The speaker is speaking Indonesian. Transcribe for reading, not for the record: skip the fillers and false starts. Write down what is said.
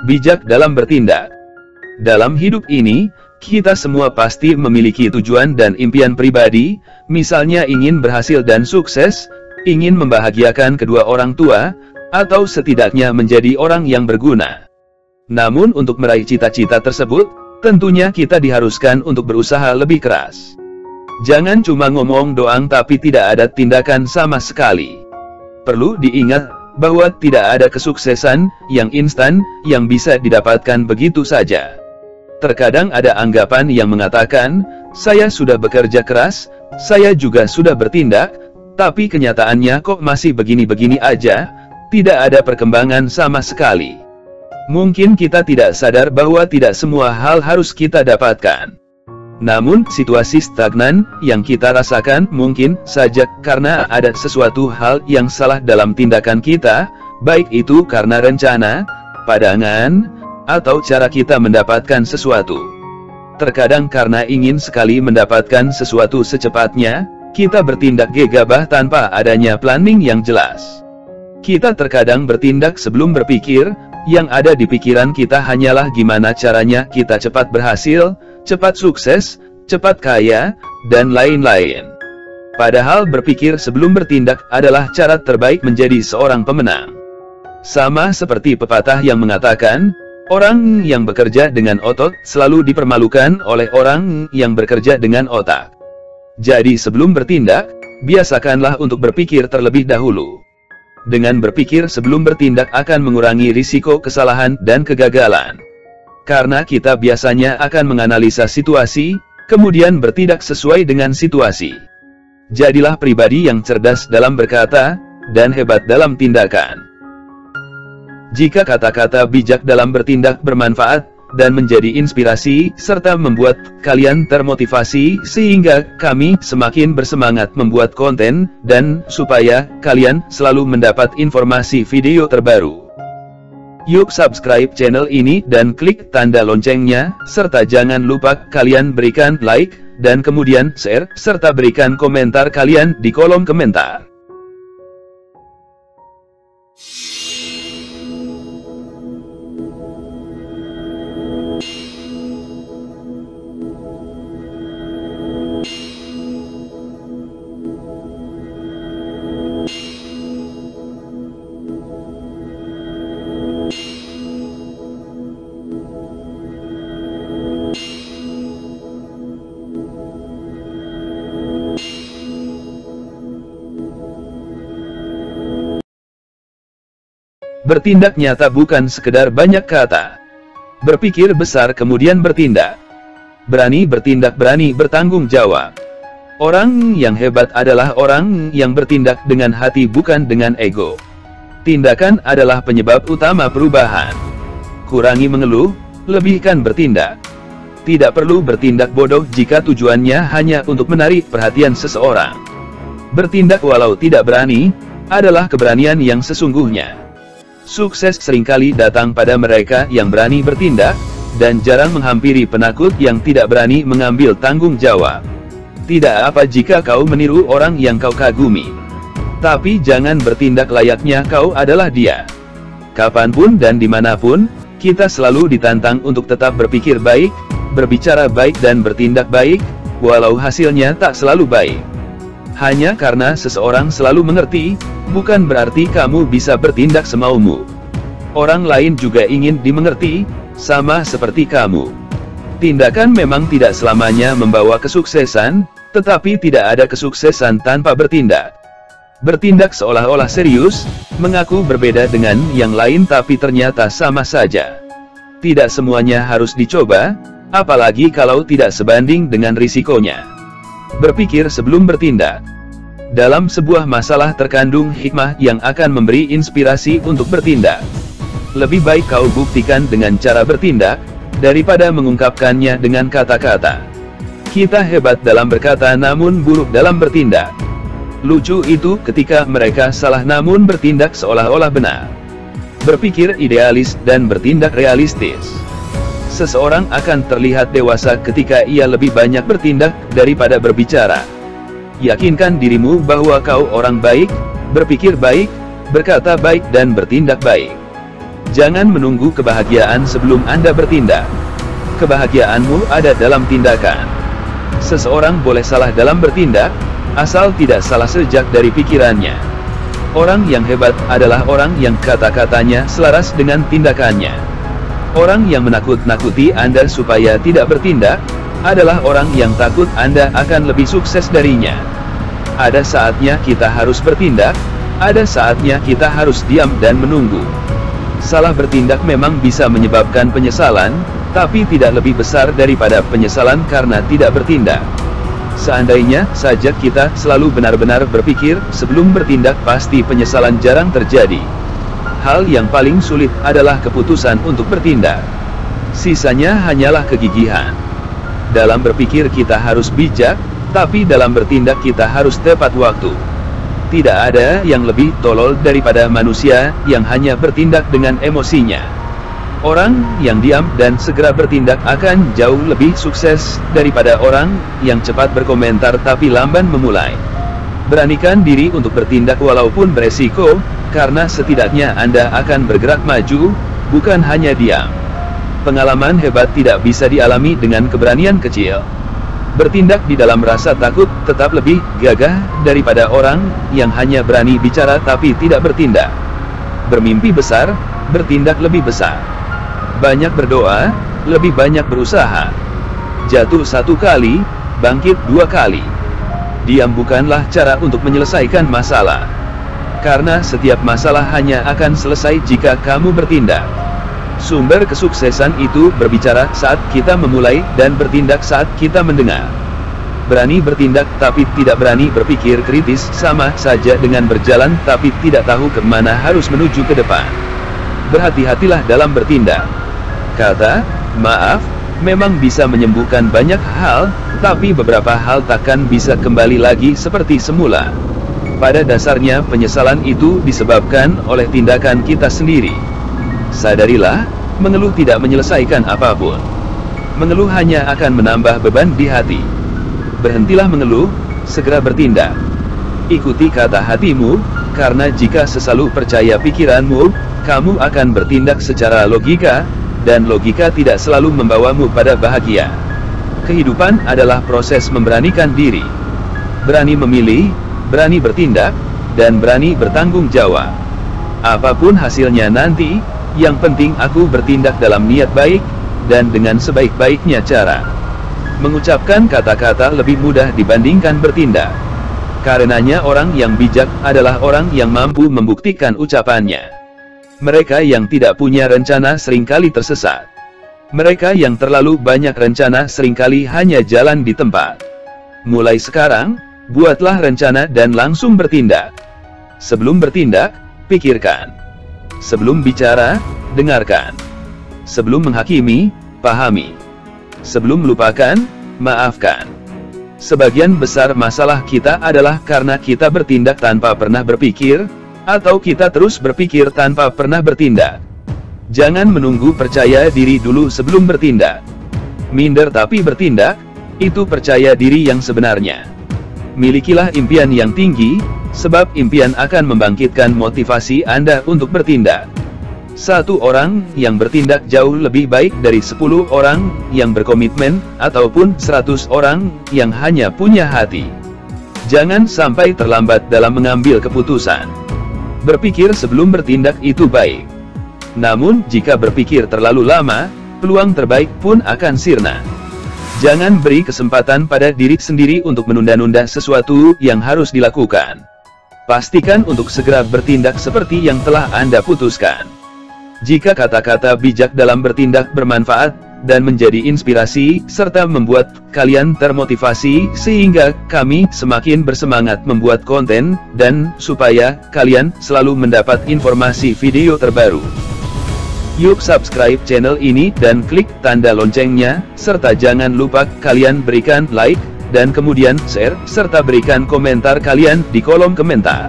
bijak dalam bertindak. Dalam hidup ini, kita semua pasti memiliki tujuan dan impian pribadi, misalnya ingin berhasil dan sukses, ingin membahagiakan kedua orang tua, atau setidaknya menjadi orang yang berguna. Namun untuk meraih cita-cita tersebut, tentunya kita diharuskan untuk berusaha lebih keras. Jangan cuma ngomong doang tapi tidak ada tindakan sama sekali. Perlu diingat bahwa tidak ada kesuksesan yang instan, yang bisa didapatkan begitu saja. Terkadang ada anggapan yang mengatakan, saya sudah bekerja keras, saya juga sudah bertindak, tapi kenyataannya kok masih begini-begini aja, tidak ada perkembangan sama sekali. Mungkin kita tidak sadar bahwa tidak semua hal harus kita dapatkan. Namun, situasi stagnan yang kita rasakan mungkin saja karena ada sesuatu hal yang salah dalam tindakan kita, baik itu karena rencana, pandangan, atau cara kita mendapatkan sesuatu. Terkadang karena ingin sekali mendapatkan sesuatu secepatnya, kita bertindak gegabah tanpa adanya planning yang jelas. Kita terkadang bertindak sebelum berpikir, yang ada di pikiran kita hanyalah gimana caranya kita cepat berhasil, cepat sukses, cepat kaya, dan lain-lain. Padahal berpikir sebelum bertindak adalah cara terbaik menjadi seorang pemenang. Sama seperti pepatah yang mengatakan, orang yang bekerja dengan otot selalu dipermalukan oleh orang yang bekerja dengan otak. Jadi sebelum bertindak, biasakanlah untuk berpikir terlebih dahulu. Dengan berpikir sebelum bertindak akan mengurangi risiko kesalahan dan kegagalan. Karena kita biasanya akan menganalisa situasi, kemudian bertindak sesuai dengan situasi. Jadilah pribadi yang cerdas dalam berkata, dan hebat dalam tindakan. Jika kata-kata bijak dalam bertindak bermanfaat, dan menjadi inspirasi, serta membuat kalian termotivasi, sehingga kami semakin bersemangat membuat konten, dan supaya kalian selalu mendapat informasi video terbaru. Yuk subscribe channel ini dan klik tanda loncengnya, serta jangan lupa kalian berikan like, dan kemudian share, serta berikan komentar kalian di kolom komentar. Bertindak nyata bukan sekedar banyak kata. Berpikir besar kemudian bertindak. Berani bertindak, berani bertanggung jawab. Orang yang hebat adalah orang yang bertindak dengan hati bukan dengan ego. Tindakan adalah penyebab utama perubahan. Kurangi mengeluh, lebihkan bertindak. Tidak perlu bertindak bodoh jika tujuannya hanya untuk menarik perhatian seseorang. Bertindak walau tidak berani, adalah keberanian yang sesungguhnya. Sukses seringkali datang pada mereka yang berani bertindak, dan jarang menghampiri penakut yang tidak berani mengambil tanggung jawab. Tidak apa jika kau meniru orang yang kau kagumi. Tapi jangan bertindak layaknya kau adalah dia. Kapanpun dan dimanapun, kita selalu ditantang untuk tetap berpikir baik, berbicara baik dan bertindak baik, walau hasilnya tak selalu baik. Hanya karena seseorang selalu mengerti, bukan berarti kamu bisa bertindak semaumu. Orang lain juga ingin dimengerti, sama seperti kamu. Tindakan memang tidak selamanya membawa kesuksesan, tetapi tidak ada kesuksesan tanpa bertindak. Bertindak seolah-olah serius, mengaku berbeda dengan yang lain tapi ternyata sama saja. Tidak semuanya harus dicoba, apalagi kalau tidak sebanding dengan risikonya. Berpikir sebelum bertindak. Dalam sebuah masalah terkandung hikmah yang akan memberi inspirasi untuk bertindak. Lebih baik kau buktikan dengan cara bertindak, daripada mengungkapkannya dengan kata-kata. Kita hebat dalam berkata namun buruk dalam bertindak. Lucu itu ketika mereka salah namun bertindak seolah-olah benar. Berpikir idealis dan bertindak realistis. Seseorang akan terlihat dewasa ketika ia lebih banyak bertindak daripada berbicara. Yakinkan dirimu bahwa kau orang baik, berpikir baik, berkata baik dan bertindak baik. Jangan menunggu kebahagiaan sebelum Anda bertindak. Kebahagiaanmu ada dalam tindakan. Seseorang boleh salah dalam bertindak, asal tidak salah sejak dari pikirannya. Orang yang hebat adalah orang yang kata-katanya selaras dengan tindakannya. Orang yang menakut-nakuti Anda supaya tidak bertindak, adalah orang yang takut Anda akan lebih sukses darinya. Ada saatnya kita harus bertindak, ada saatnya kita harus diam dan menunggu. Salah bertindak memang bisa menyebabkan penyesalan, tapi tidak lebih besar daripada penyesalan karena tidak bertindak. Seandainya saja kita selalu benar-benar berpikir sebelum bertindak, pasti penyesalan jarang terjadi. Hal yang paling sulit adalah keputusan untuk bertindak. Sisanya hanyalah kegigihan. Dalam berpikir kita harus bijak, tapi dalam bertindak kita harus tepat waktu. Tidak ada yang lebih tolol daripada manusia yang hanya bertindak dengan emosinya. Orang yang diam dan segera bertindak akan jauh lebih sukses daripada orang yang cepat berkomentar tapi lamban memulai. Beranikan diri untuk bertindak walaupun beresiko, karena setidaknya Anda akan bergerak maju, bukan hanya diam. Pengalaman hebat tidak bisa dialami dengan keberanian kecil. Bertindak di dalam rasa takut tetap lebih gagah daripada orang yang hanya berani bicara tapi tidak bertindak. Bermimpi besar, bertindak lebih besar. Banyak berdoa, lebih banyak berusaha. Jatuh satu kali, bangkit dua kali. Diam bukanlah cara untuk menyelesaikan masalah. Karena setiap masalah hanya akan selesai jika kamu bertindak. Sumber kesuksesan itu berbicara saat kita memulai dan bertindak saat kita mendengar. Berani bertindak tapi tidak berani berpikir kritis sama saja dengan berjalan tapi tidak tahu kemana harus menuju ke depan. Berhati-hatilah dalam bertindak. Kata maaf memang bisa menyembuhkan banyak hal, tapi beberapa hal takkan bisa kembali lagi seperti semula. Pada dasarnya penyesalan itu disebabkan oleh tindakan kita sendiri. Sadarilah, mengeluh tidak menyelesaikan apapun. Mengeluh hanya akan menambah beban di hati. Berhentilah mengeluh, segera bertindak. Ikuti kata hatimu, karena jika selalu percaya pikiranmu, kamu akan bertindak secara logika, dan logika tidak selalu membawamu pada bahagia. Kehidupan adalah proses memberanikan diri. Berani memilih, berani bertindak, dan berani bertanggung jawab. Apapun hasilnya nanti, yang penting aku bertindak dalam niat baik, dan dengan sebaik-baiknya cara. Mengucapkan kata-kata lebih mudah dibandingkan bertindak. Karenanya orang yang bijak adalah orang yang mampu membuktikan ucapannya. Mereka yang tidak punya rencana seringkali tersesat. Mereka yang terlalu banyak rencana seringkali hanya jalan di tempat. Mulai sekarang, buatlah rencana dan langsung bertindak. Sebelum bertindak, pikirkan. Sebelum bicara, dengarkan. Sebelum menghakimi, pahami. Sebelum melupakan, maafkan. Sebagian besar masalah kita adalah karena kita bertindak tanpa pernah berpikir, atau kita terus berpikir tanpa pernah bertindak. Jangan menunggu percaya diri dulu sebelum bertindak. Minder tapi bertindak, itu percaya diri yang sebenarnya. Milikilah impian yang tinggi, sebab impian akan membangkitkan motivasi Anda untuk bertindak. Satu orang yang bertindak jauh lebih baik dari 10 orang yang berkomitmen, ataupun 100 orang yang hanya punya hati. Jangan sampai terlambat dalam mengambil keputusan. Berpikir sebelum bertindak itu baik. Namun, jika berpikir terlalu lama, peluang terbaik pun akan sirna. Jangan beri kesempatan pada diri sendiri untuk menunda-nunda sesuatu yang harus dilakukan. Pastikan untuk segera bertindak seperti yang telah Anda putuskan. Jika kata-kata bijak dalam bertindak bermanfaat, dan menjadi inspirasi, serta membuat kalian termotivasi, sehingga kami semakin bersemangat membuat konten, dan supaya kalian selalu mendapat informasi video terbaru. Yuk subscribe channel ini dan klik tanda loncengnya, serta jangan lupa kalian berikan like, dan kemudian share, serta berikan komentar kalian di kolom komentar.